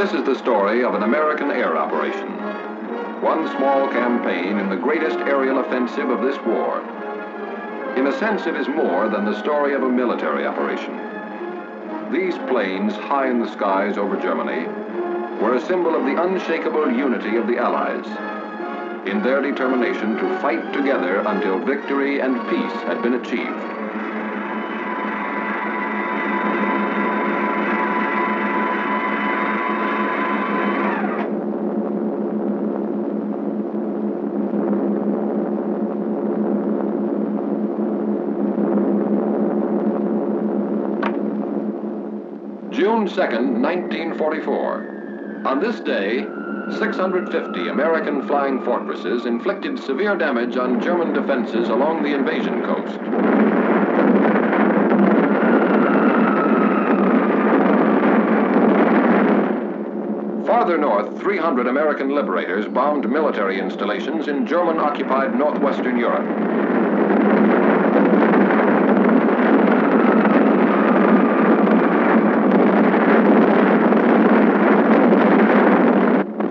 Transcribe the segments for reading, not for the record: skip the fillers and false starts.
This is the story of an American air operation. One small campaign in the greatest aerial offensive of this war. In a sense, it is more than the story of a military operation. These planes, high in the skies over Germany, were a symbol of the unshakable unity of the Allies in their determination to fight together until victory and peace had been achieved. June 2nd, 1944. On this day, 650 American flying fortresses inflicted severe damage on German defenses along the invasion coast. Farther north, 300 American liberators bombed military installations in German-occupied northwestern Europe.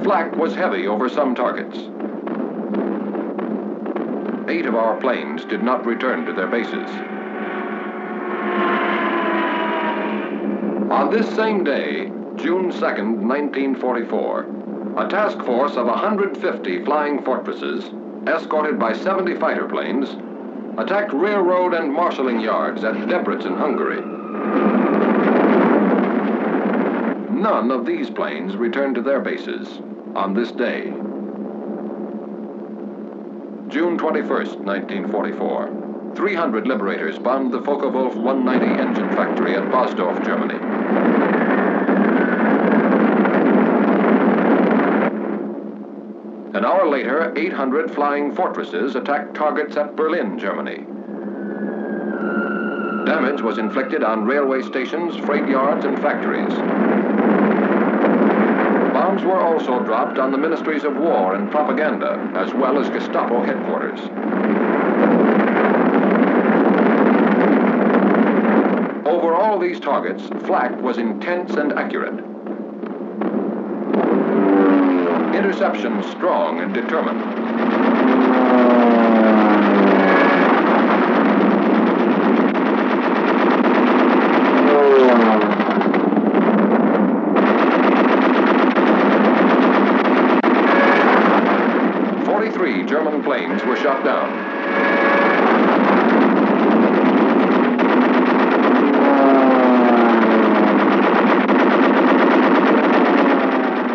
Flak was heavy over some targets. 8 of our planes did not return to their bases. On this same day, June 2nd, 1944, a task force of 150 flying fortresses, escorted by 70 fighter planes, attacked railroad and marshalling yards at Debrecen, Hungary. None of these planes returned to their bases on this day. June 21st, 1944. 300 liberators bombed the Focke-Wulf 190 engine factory at Bosdorf, Germany. An hour later, 800 flying fortresses attacked targets at Berlin, Germany. Damage was inflicted on railway stations, freight yards, and factories. Bombs were also dropped on the ministries of war and propaganda, as well as Gestapo headquarters. Over all these targets, flak was intense and accurate. Interception strong and determined. German planes were shot down.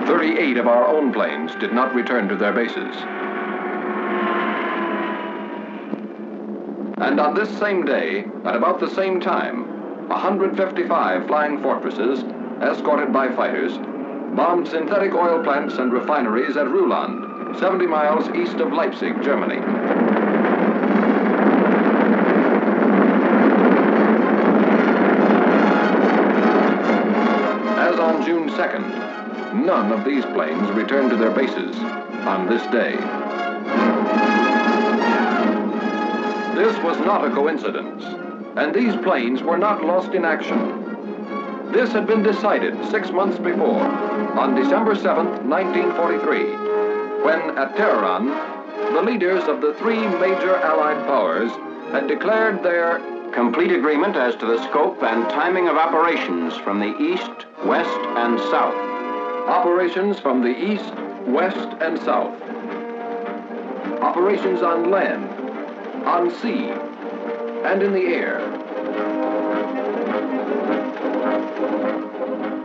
"38 of our own planes did not return to their bases. And on this same day, at about the same time, 155 flying fortresses, escorted by fighters, bombed synthetic oil plants and refineries at Ruhland, 70 miles east of Leipzig, Germany. As on June 2nd, none of these planes returned to their bases on this day. This was not a coincidence, and these planes were not lost in action. This had been decided 6 months before, on December 7th, 1943, when at Tehran, the leaders of the 3 major Allied powers had declared their complete agreement as to the scope and timing of operations from the east, west, and south. Operations from the east, west, and south. Operations on land, on sea, and in the air.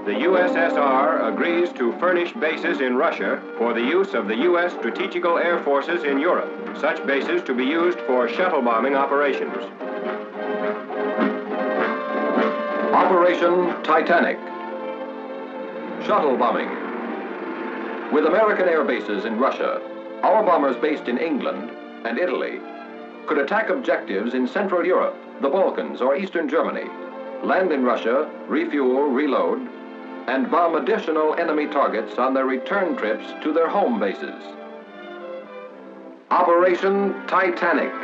The USSR agrees to furnish bases in Russia for the use of the U.S. strategical air forces in Europe, such bases to be used for shuttle bombing operations. Operation Titanic. Shuttle bombing. With American air bases in Russia, our bombers based in England and Italy could attack objectives in Central Europe, the Balkans, or Eastern Germany, land in Russia, refuel, reload, and bomb additional enemy targets on their return trips to their home bases. Operation Titanic,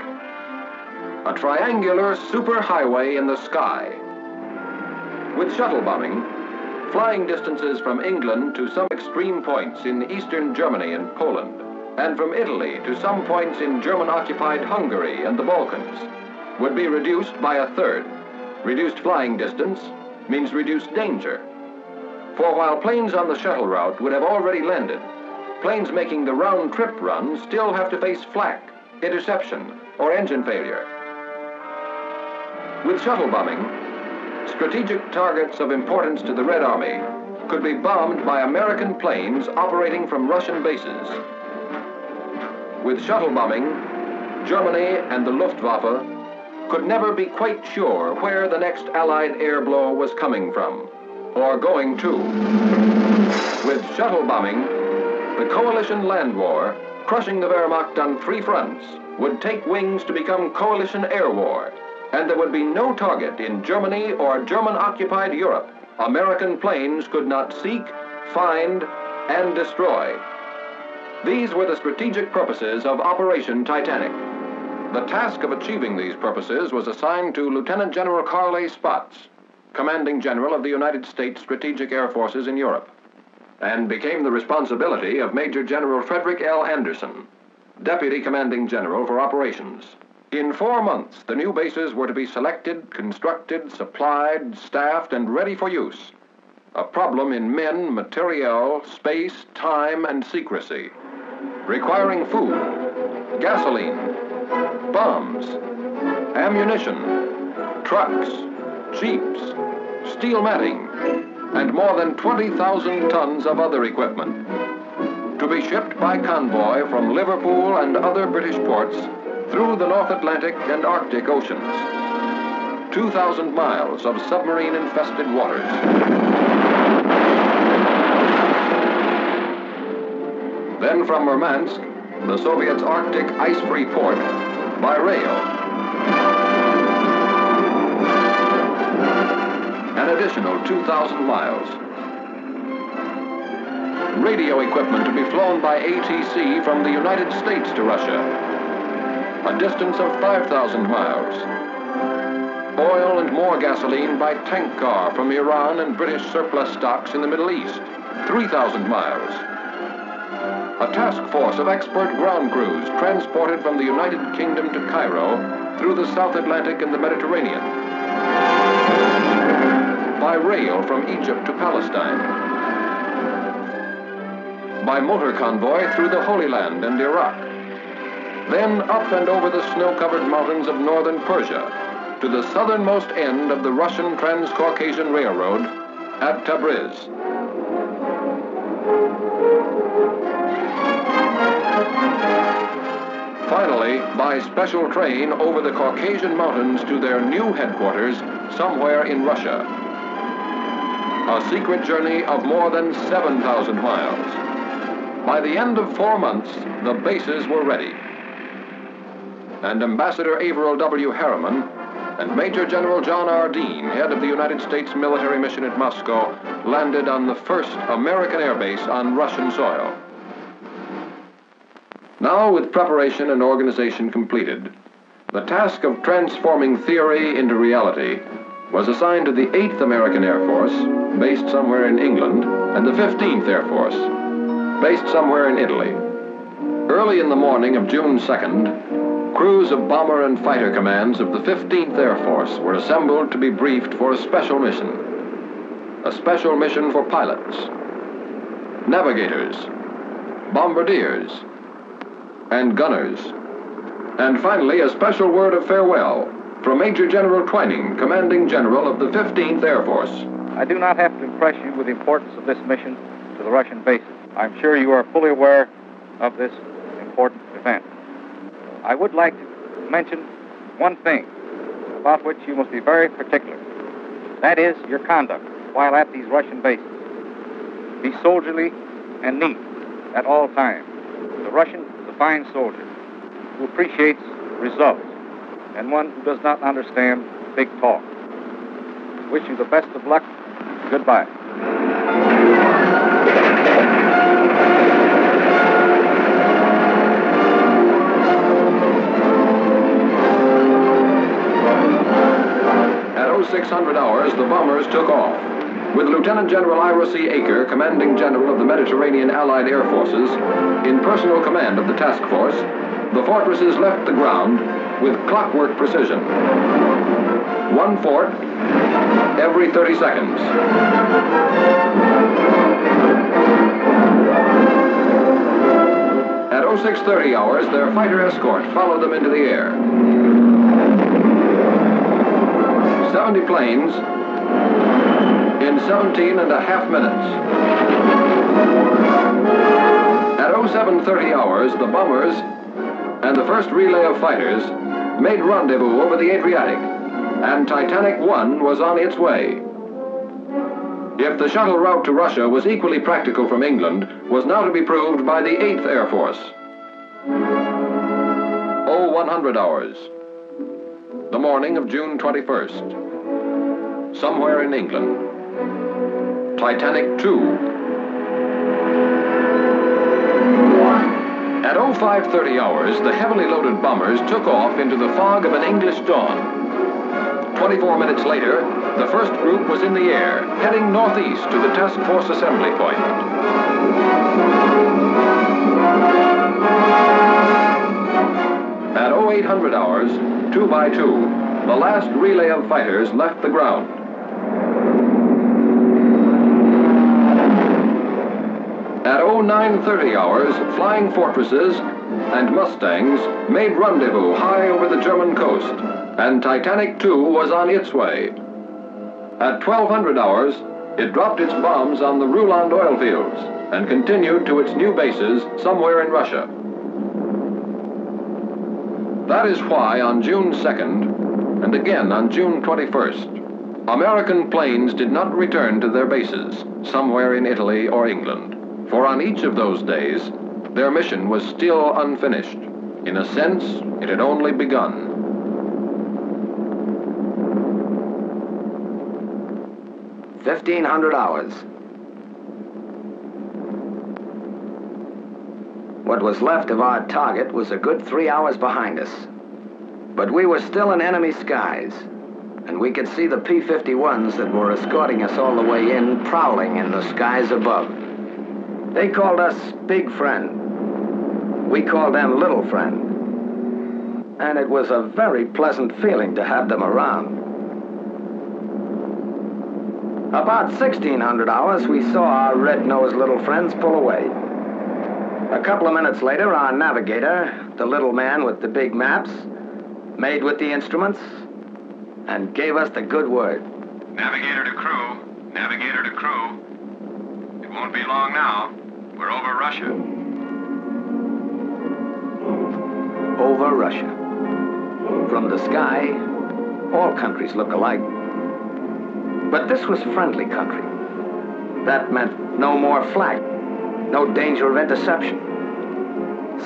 a triangular superhighway in the sky. With shuttle bombing, flying distances from England to some extreme points in eastern Germany and Poland, and from Italy to some points in German-occupied Hungary and the Balkans, would be reduced by a third. Reduced flying distance means reduced danger. For while planes on the shuttle route would have already landed, planes making the round-trip run still have to face flak, interception, or engine failure. With shuttle bombing, strategic targets of importance to the Red Army could be bombed by American planes operating from Russian bases. With shuttle bombing, Germany and the Luftwaffe could never be quite sure where the next Allied air blow was coming from, or going to. With shuttle bombing, the coalition land war, crushing the Wehrmacht on 3 fronts, would take wings to become coalition air war, and there would be no target in Germany or German-occupied Europe American planes could not seek, find, and destroy. These were the strategic purposes of Operation Titanic. The task of achieving these purposes was assigned to Lieutenant General Carl A. Spaatz, Commanding General of the United States Strategic Air Forces in Europe, and became the responsibility of Major General Frederick L. Anderson, Deputy Commanding General for Operations. In 4 months, the new bases were to be selected, constructed, supplied, staffed, and ready for use. A problem in men, materiel, space, time, and secrecy, requiring food, gasoline, bombs, ammunition, trucks, jeeps, steel matting, and more than 20,000 tons of other equipment, to be shipped by convoy from Liverpool and other British ports through the North Atlantic and Arctic Oceans. 2,000 miles of submarine-infested waters. Then from Murmansk, the Soviets' Arctic ice-free port, by rail. An additional 2,000 miles. Radio equipment to be flown by ATC from the United States to Russia. A distance of 5,000 miles. Oil and more gasoline by tank car from Iran and British surplus stocks in the Middle East, 3,000 miles. A task force of expert ground crews transported from the United Kingdom to Cairo through the South Atlantic and the Mediterranean. By rail from Egypt to Palestine. By motor convoy through the Holy Land and Iraq. Then up and over the snow-covered mountains of northern Persia to the southernmost end of the Russian Trans-Caucasian Railroad at Tabriz. Finally, by special train over the Caucasian Mountains to their new headquarters somewhere in Russia. A secret journey of more than 7,000 miles. By the end of 4 months, the bases were ready. And Ambassador Averill W. Harriman and Major General John R. Dean, head of the United States military mission at Moscow, landed on the first American airbase on Russian soil. Now, with preparation and organization completed, the task of transforming theory into reality was assigned to the 8th American Air Force, based somewhere in England, and the 15th Air Force, based somewhere in Italy. Early in the morning of June 2nd, crews of bomber and fighter commands of the 15th Air Force were assembled to be briefed for a special mission. A special mission for pilots, navigators, bombardiers, and gunners. And finally, a special word of farewell from Major General Twining, Commanding General of the 15th Air Force. I do not have to impress you with the importance of this mission to the Russian bases. I'm sure you are fully aware of this important event. I would like to mention one thing about which you must be very particular. That is your conduct while at these Russian bases. Be soldierly and neat at all times. The Russian is a fine soldier who appreciates results and one who does not understand big talk. Wish you the best of luck. Goodbye. At 0600 hours, the bombers took off. with Lieutenant General Ira C. Aker, Commanding General of the Mediterranean Allied Air Forces, in personal command of the task force, the fortresses left the ground with clockwork precision. One fort every 30 seconds. At 0630 hours, their fighter escort followed them into the air. 70 planes in 17.5 minutes. At 0730 hours, the bombers and the first relay of fighters made rendezvous over the Adriatic, and Titanic I was on its way. If the shuttle route to Russia was equally practical from England, was now to be proved by the 8th Air Force. 0100 hours, the morning of June 21st. Somewhere in England, Titanic II. At 0530 hours, the heavily loaded bombers took off into the fog of an English dawn. 24 minutes later, the first group was in the air, heading northeast to the task force assembly point. At 0800 hours, 2 by 2, the last relay of fighters left the ground. At 0930 hours, flying fortresses and Mustangs made rendezvous high over the German coast, and Titanic II was on its way. At 1200 hours, it dropped its bombs on the Ruland oil fields and continued to its new bases somewhere in Russia. That is why on June 2nd, and again on June 21st, American planes did not return to their bases somewhere in Italy or England. For on each of those days, their mission was still unfinished. In a sense, it had only begun. $1,500 hours. What was left of our target was a good 3 hours behind us. But we were still in enemy skies, and we could see the P-51s that were escorting us all the way in, prowling in the skies above. They called us Big Friend. We called them Little Friend. And it was a very pleasant feeling to have them around. About 1600 hours, we saw our red-nosed little friends pull away. A couple of minutes later, our navigator, the little man with the big maps, made with the instruments, and gave us the good word. Navigator to crew. Navigator to crew. It won't be long now. We're over Russia. Over Russia. From the sky, all countries look alike. But this was friendly country. That meant no more flak, no danger of interception.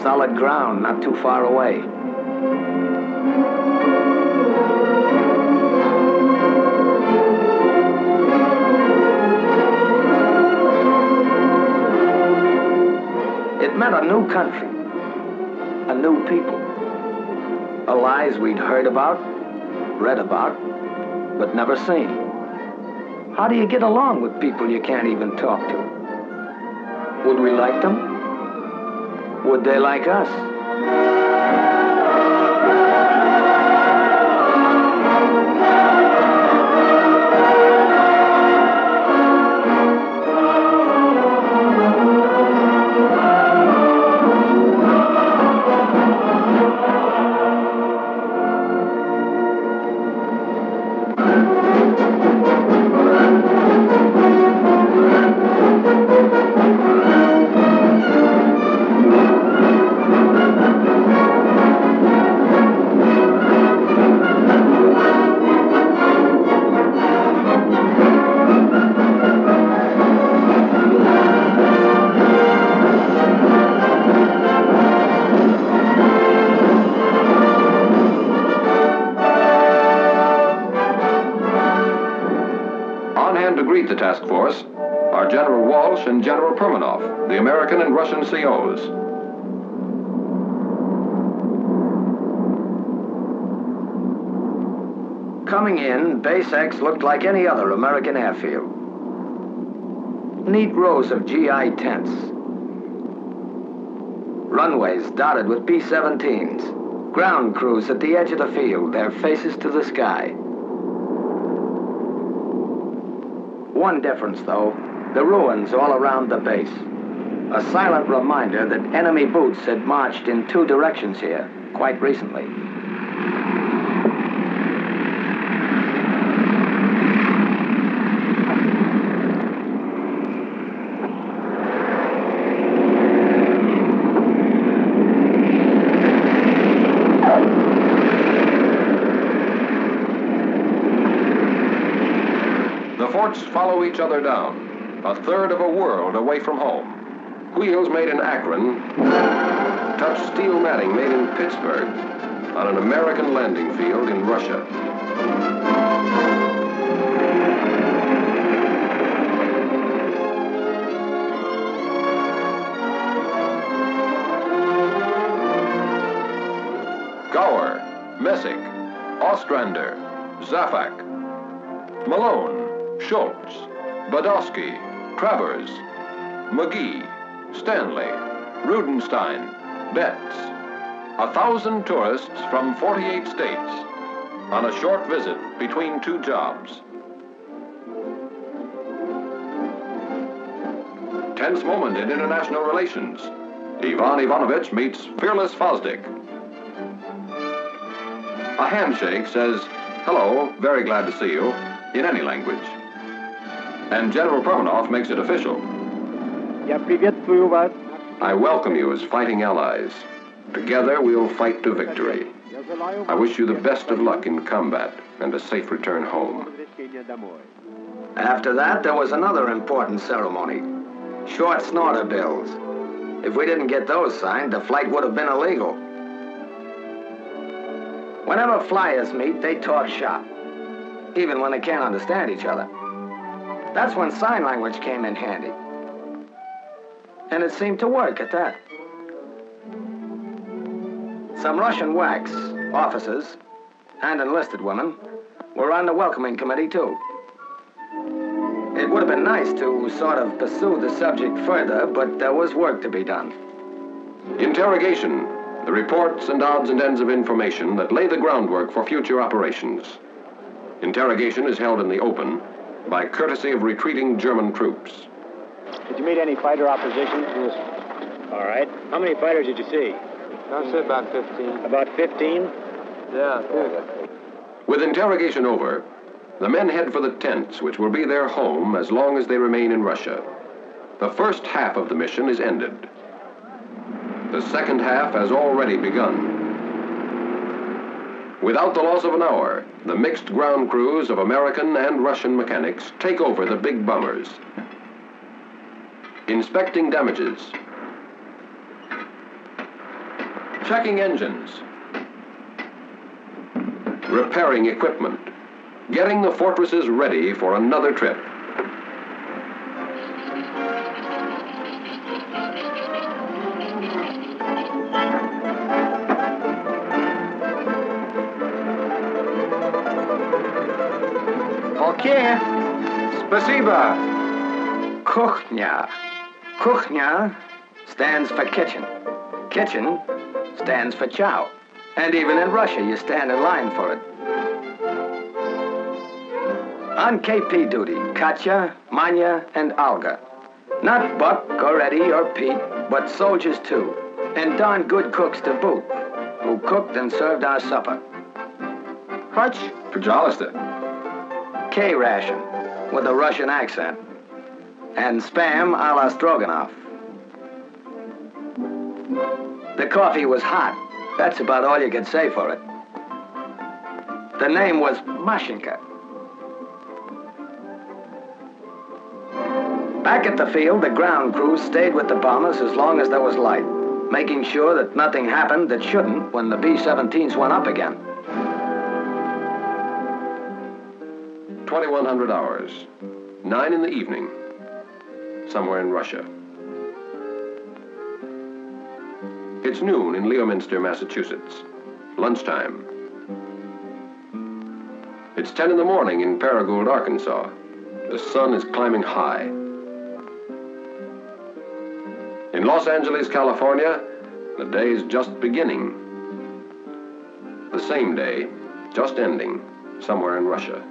Solid ground not too far away. It meant a new country, a new people. A lives we'd heard about, read about, but never seen. How do you get along with people you can't even talk to? Would we like them? Would they like us? The task force are General Walsh and General Permanoff, the American and Russian COs. Coming in, Base X looked like any other American airfield. neat rows of GI tents. Runways dotted with B-17s. Ground crews at the edge of the field, their faces to the sky. One difference, though, the ruins all around the base. A silent reminder that enemy boots had marched in two directions here quite recently. Forts follow each other down, a third of a world away from home. Wheels made in Akron touch steel matting made in Pittsburgh on an American landing field in Russia. Gower, Messick, Ostrander, Zafak, Malone, Schultz, Badowski, Travers, McGee, Stanley, Rudenstein, Betts. 1,000 tourists from 48 states on a short visit between two jobs. Tense moment in international relations. Ivan Ivanovich meets fearless Fosdick. A handshake says, "Hello, very glad to see you," in any language. And General Permanov makes it official. I welcome you as fighting allies. Together we'll fight to victory. I wish you the best of luck in combat and a safe return home. After that, there was another important ceremony. Short snorter bills. If we didn't get those signed, the flight would have been illegal. Whenever flyers meet, they talk shop, even when they can't understand each other. That's when sign language came in handy. And it seemed to work at that. Some Russian WACs, officers, and enlisted women were on the welcoming committee, too. It would have been nice to sort of pursue the subject further, but there was work to be done. Interrogation, the reports and odds and ends of information that lay the groundwork for future operations. Interrogation is held in the open by courtesy of retreating German troops. Did you meet any fighter opposition? Yes. All right. How many fighters did you see? I'd say about 15. About 15? Yeah. With interrogation over, the men head for the tents, which will be their home as long as they remain in Russia. The first half of the mission is ended. The second half has already begun. Without the loss of an hour, the mixed ground crews of American and Russian mechanics take over the big bombers. Inspecting damages. Checking engines. Repairing equipment. Getting the fortresses ready for another trip. Okay. Spasiba. Kuchnia. Kuchnia stands for kitchen. Kitchen stands for chow. And even in Russia, you stand in line for it. On KP duty, Katya, Manya, and Olga. Not Buck or Eddie or Pete, but soldiers too. And darn good cooks to boot, who cooked and served our supper. Hutch? Pajalister. K-ration, with a Russian accent. And spam a la Stroganoff. The coffee was hot. That's about all you could say for it. The name was Mashinka. Back at the field, the ground crews stayed with the bombers as long as there was light, making sure that nothing happened that shouldn't when the B-17s went up again. 2100 hours. 9 in the evening. Somewhere in Russia. It's noon in Leominster, Massachusetts. Lunchtime. It's 10 in the morning in Paragould, Arkansas. The sun is climbing high. In Los Angeles, California, the day's just beginning. The same day, just ending, somewhere in Russia.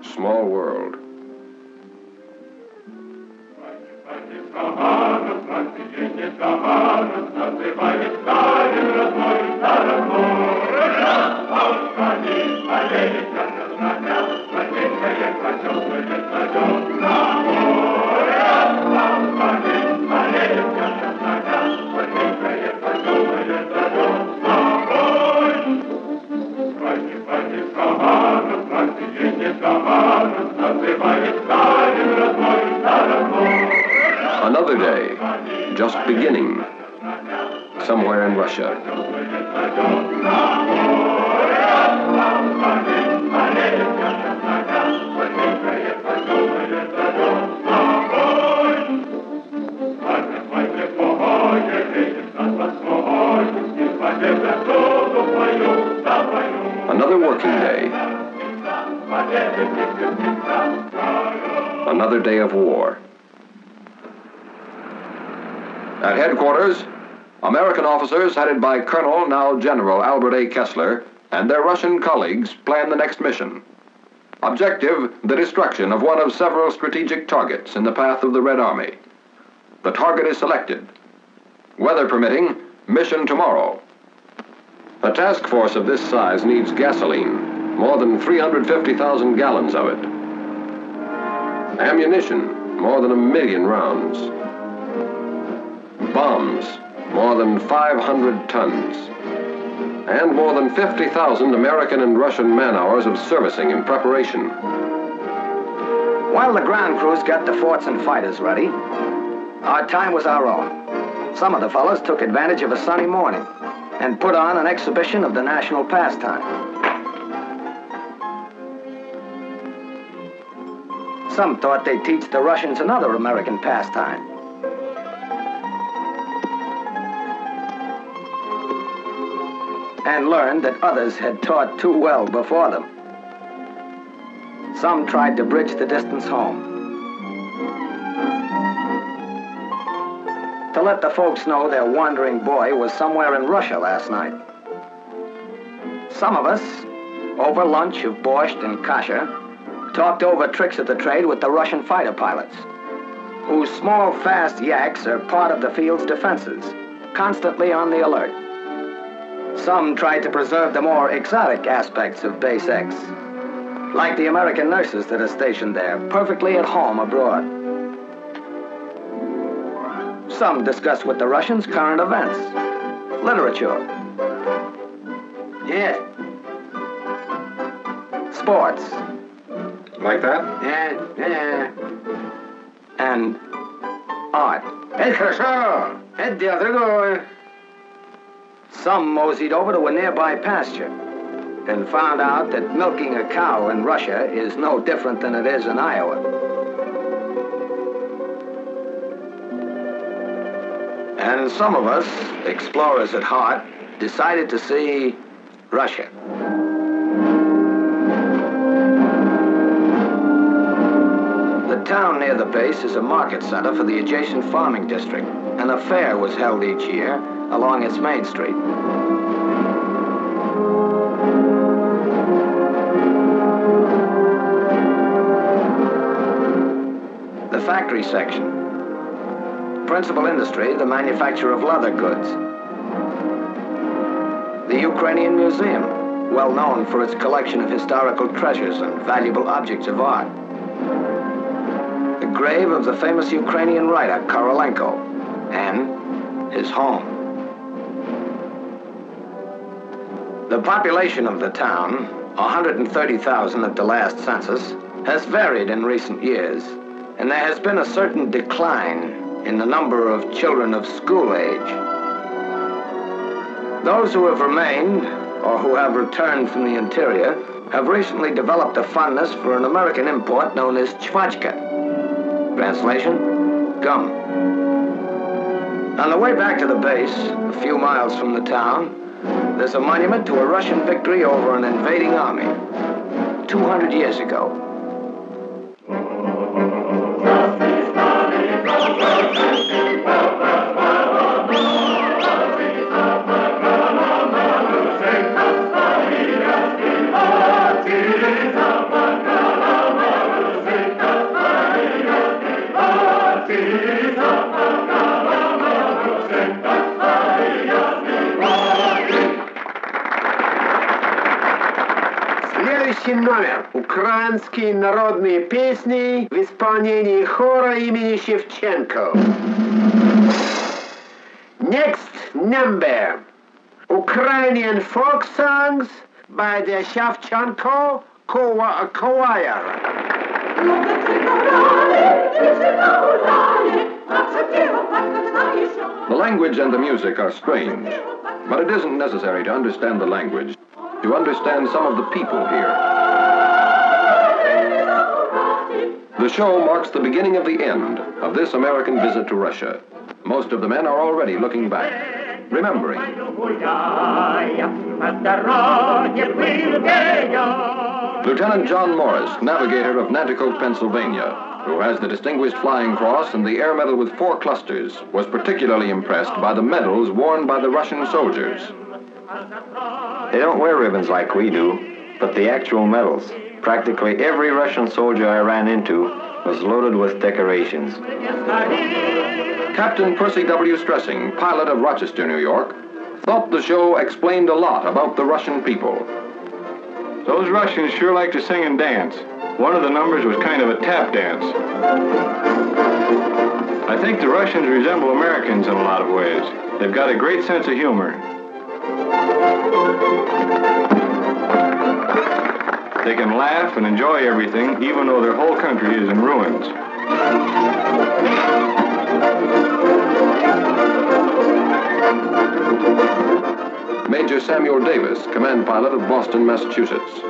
Small world. Another day, just beginning, somewhere in Russia. Another working day. Another day of war. At headquarters, American officers headed by Colonel, now General Albert A. Kessler, and their Russian colleagues plan the next mission. Objective, the destruction of one of several strategic targets in the path of the Red Army. The target is selected. Weather permitting, mission tomorrow. A task force of this size needs gasoline, more than 350,000 gallons of it. Ammunition, more than 1 million rounds. Bombs, more than 500 tons. And more than 50,000 American and Russian man-hours of servicing and preparation. While the ground crews got the forts and fighters ready, our time was our own. Some of the fellows took advantage of a sunny morning and put on an exhibition of the national pastime. Some thought they'd teach the Russians another American pastime. And learned that others had taught too well before them. Some tried to bridge the distance home. To let the folks know their wandering boy was somewhere in Russia last night. Some of us, over lunch of borscht and kasha, talked over tricks of the trade with the Russian fighter pilots, whose small, fast yaks are part of the field's defenses, constantly on the alert. Some tried to preserve the more exotic aspects of Base X, like the American nurses that are stationed there, perfectly at home abroad. Some discussed with the Russians current events, literature, yeah, sports. Like that? Yeah. And art. Some moseyed over to a nearby pasture and found out that milking a cow in Russia is no different than it is in Iowa. And some of us, explorers at heart, decided to see Russia. The town near the base is a market center for the adjacent farming district, and a fair was held each year along its main street. The factory section. Principal industry, the manufacture of leather goods. The Ukrainian Museum, well known for its collection of historical treasures and valuable objects of art. The grave of the famous Ukrainian writer, Korolenko, and his home. The population of the town, 130,000 at the last census, has varied in recent years, and there has been a certain decline in the number of children of school age. Those who have remained, or who have returned from the interior, have recently developed a fondness for an American import known as chvachka. Translation, gum. On the way back to the base, a few miles from the town, there's a monument to a Russian victory over an invading army 200 years ago. Just Следующий номер. Украинские народные песни в исполнении хора имени Шевченко. Next number. Ukrainian folk songs by the Shevchenko Choir. The language and the music are strange, but it isn't necessary to understand the language to understand some of the people here. The show marks the beginning of the end of this American visit to Russia. Most of the men are already looking back, remembering. Lieutenant John Morris, navigator of Nanticoke, Pennsylvania, who has the Distinguished Flying Cross and the Air Medal with 4 clusters, was particularly impressed by the medals worn by the Russian soldiers. They don't wear ribbons like we do, but the actual medals. Practically every Russian soldier I ran into was loaded with decorations. Captain Percy W. Stressing, pilot of Rochester, New York, thought the show explained a lot about the Russian people. Those Russians sure like to sing and dance. One of the numbers was kind of a tap dance. I think the Russians resemble Americans in a lot of ways. They've got a great sense of humor. They can laugh and enjoy everything, even though their whole country is in ruins. Major Samuel Davis, command pilot of Boston, Massachusetts.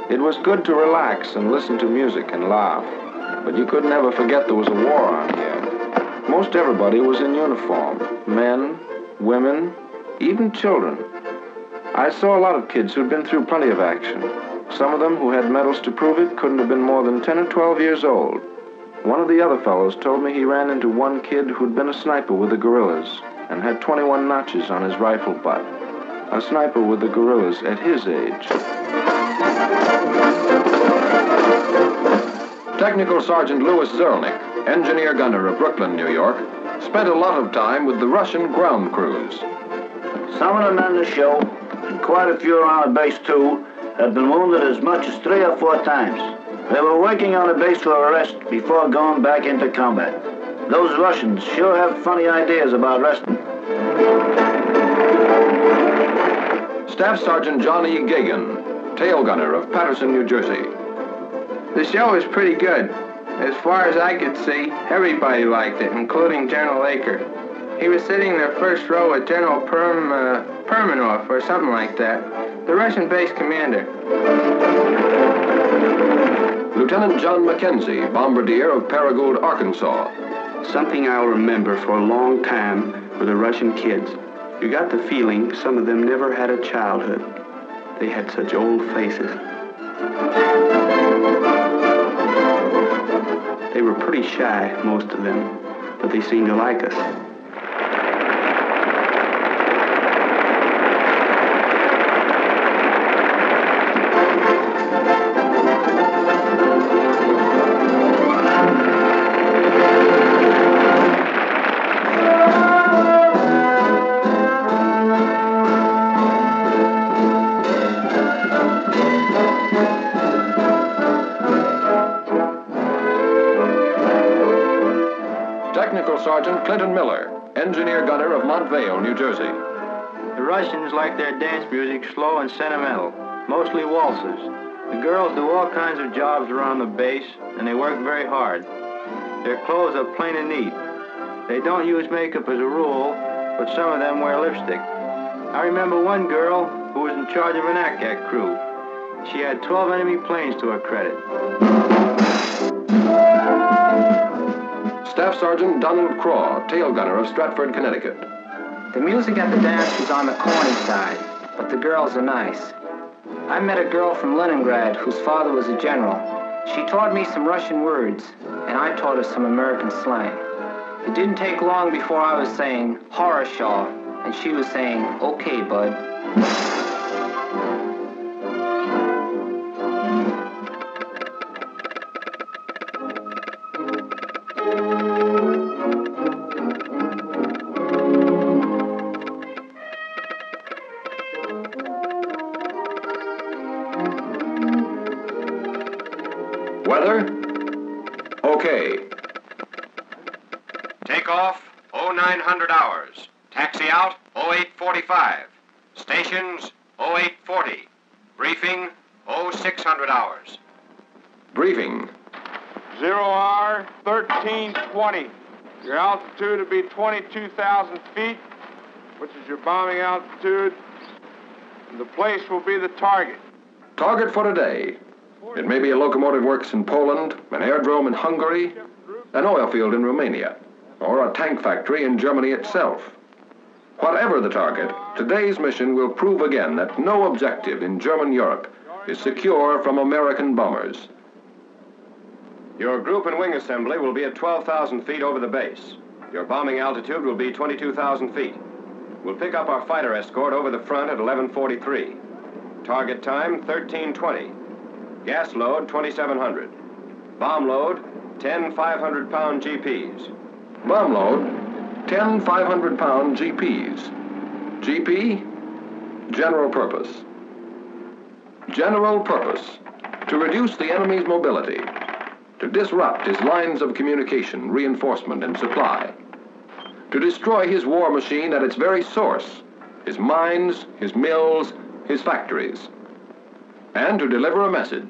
It was good to relax and listen to music and laugh, but you could never forget there was a war on here. Most everybody was in uniform, men, women, even children. I saw a lot of kids who'd been through plenty of action. Some of them who had medals to prove it couldn't have been more than 10 or 12 years old. One of the other fellows told me he ran into one kid who'd been a sniper with the guerrillas and had 21 notches on his rifle butt. A sniper with the guerrillas at his age. Technical Sergeant Louis Zerlnick, engineer gunner of Brooklyn, New York, spent a lot of time with the Russian ground crews. Some of the men in the show, and quite a few around the base too, had been wounded as much as 3 or 4 times. They were working on the base for a rest before going back into combat. Those Russians sure have funny ideas about resting. Staff Sergeant John E. Gagan, tail gunner of Paterson, New Jersey. The show was pretty good. As far as I could see, everybody liked it, including General Aker. He was sitting in the first row with General Permanov or something like that, the Russian base commander. Lieutenant John Mackenzie, bombardier of Paragould, Arkansas. Something I'll remember for a long time were the Russian kids. You got the feeling some of them never had a childhood. They had such old faces. They were pretty shy, most of them, but they seemed to like us. Sergeant Clinton Miller, engineer gunner of Montvale, New Jersey. The Russians like their dance music slow and sentimental, mostly waltzes. The girls do all kinds of jobs around the base, and they work very hard. Their clothes are plain and neat. They don't use makeup as a rule, but some of them wear lipstick. I remember one girl who was in charge of an ACAC crew. She had 12 enemy planes to her credit. Staff Sergeant Donald Craw, tail gunner of Stratford, Connecticut. The music at the dance was on the corny side, but the girls are nice. I met a girl from Leningrad whose father was a general. She taught me some Russian words, and I taught her some American slang. It didn't take long before I was saying, "Horror-shaw," and she was saying, "Okay, bud." Weather? Okay. Takeoff, 0900 hours. Taxi out, 0845. Stations, 0840. Briefing, 0600 hours. Briefing. 0R 1320. Your altitude will be 22,000 feet, which is your bombing altitude. And the place will be the target. Target for today. It may be a locomotive works in Poland, an aerodrome in Hungary, an oil field in Romania, or a tank factory in Germany itself. Whatever the target, today's mission will prove again that no objective in German Europe is secure from American bombers. Your group and wing assembly will be at 12,000 feet over the base. Your bombing altitude will be 22,000 feet. We'll pick up our fighter escort over the front at 11:43. Target time, 13:20. Gas load, 2,700. Bomb load, 10 500-pound GPs. Bomb load, 10 500-pound GPs. GP, general purpose. General purpose, to reduce the enemy's mobility, to disrupt his lines of communication, reinforcement, and supply, to destroy his war machine at its very source, his mines, his mills, his factories, and to deliver a message.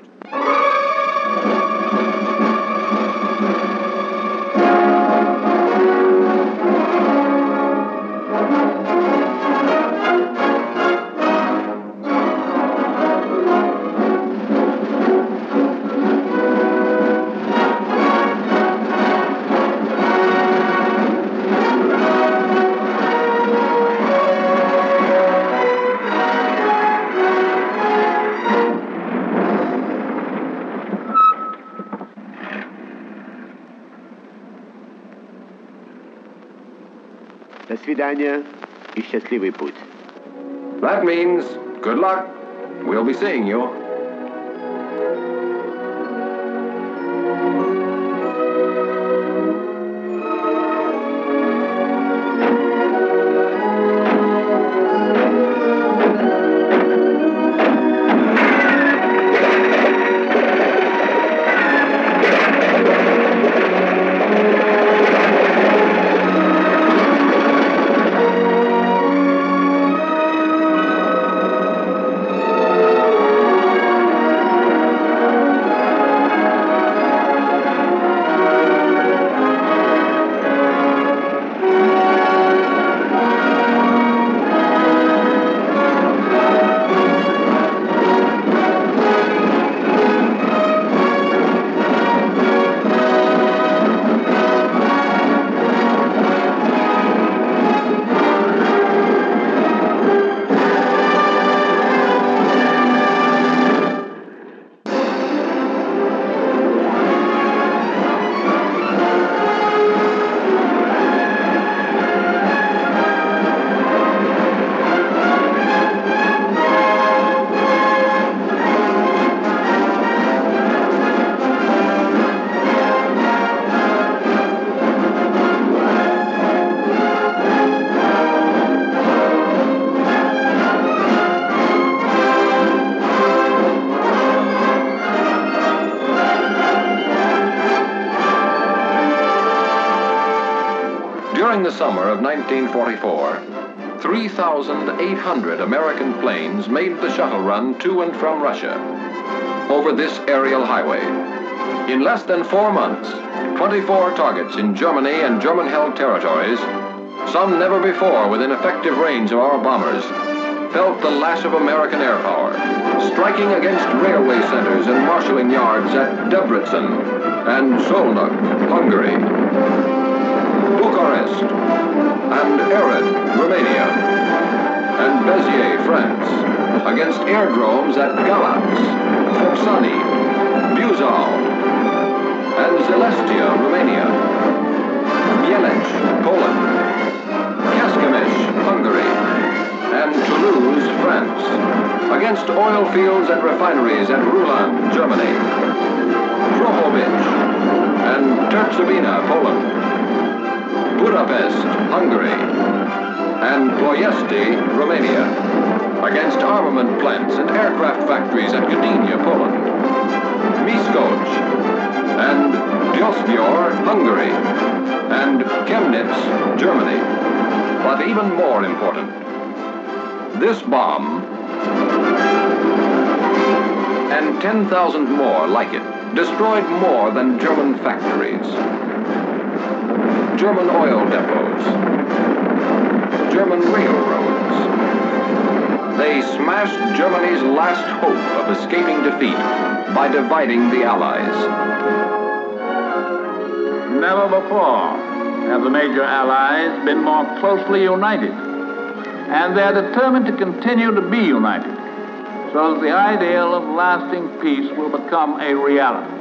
До свидания и счастливый путь. That means good luck. We'll be seeing you. During the summer of 1944, 3,800 American planes made the shuttle run to and from Russia over this aerial highway. In less than 4 months, 24 targets in Germany and German-held territories, some never before within effective range of our bombers, felt the lash of American air power, striking against railway centers and marshalling yards at Debrecen and Szolnok, Hungary, Bucharest, and Ered, Romania, and Béziers, France, against airdromes at Galați, Foksani, Buzău, and Zelestia, Romania, Mielec, Poland, Kecskemés, Hungary, and Toulouse, France, against oil fields and refineries at Rulan, Germany, Drohobych, and Tercovina, Poland, Budapest, Hungary, and Ploiesti, Romania, against armament plants and aircraft factories at Gdynia, Poland, Miskolc, Kostvyor, Hungary, and Chemnitz, Germany. But even more important, this bomb and 10,000 more like it destroyed more than German factories, German oil depots, German railroads. They smashed Germany's last hope of escaping defeat by dividing the Allies. Never before have the major Allies been more closely united, and they're determined to continue to be united so that the ideal of lasting peace will become a reality.